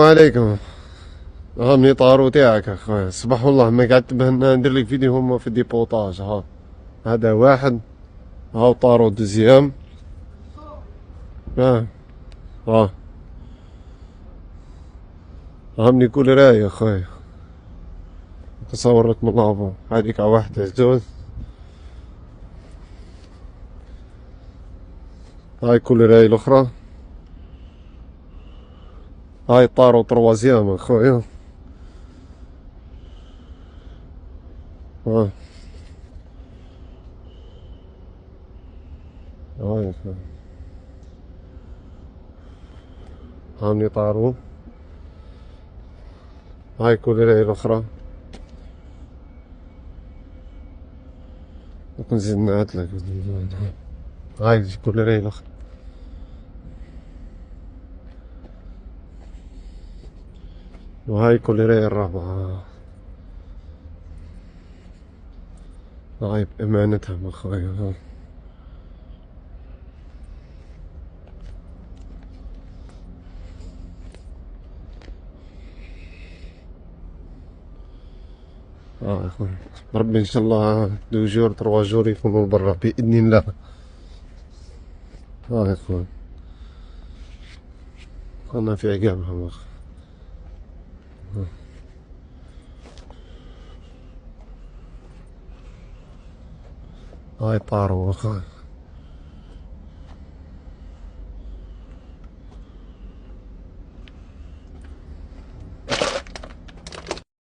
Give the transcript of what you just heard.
عليكم. هامني طارو تاعك اخويا، صباح والله ما قعدت بهنا ندير لك فيديو هما في الديبوطاج. ها هذا واحد، هاو طارو دوزيام. ها ها هامني كل راي اخويا، تصور لك من لافو هذيك واحدة زوز. هاي كل راي الاخرى، هاي طارو تروازيام اخويا. ها هاي هامني طارو، هاي كل راي الاخرى. نزيد نعدلك. هاي كل راي الاخرى، وهاي كل راي الرابعة. هاي بأمانتها اخويا. اه يا اخوي، ربي ان شاء الله دو جور تروا جور يكونوا برا باذن الله. اه يا اخوي، انا في عقابهم اخ. هاي طاروا اخوي.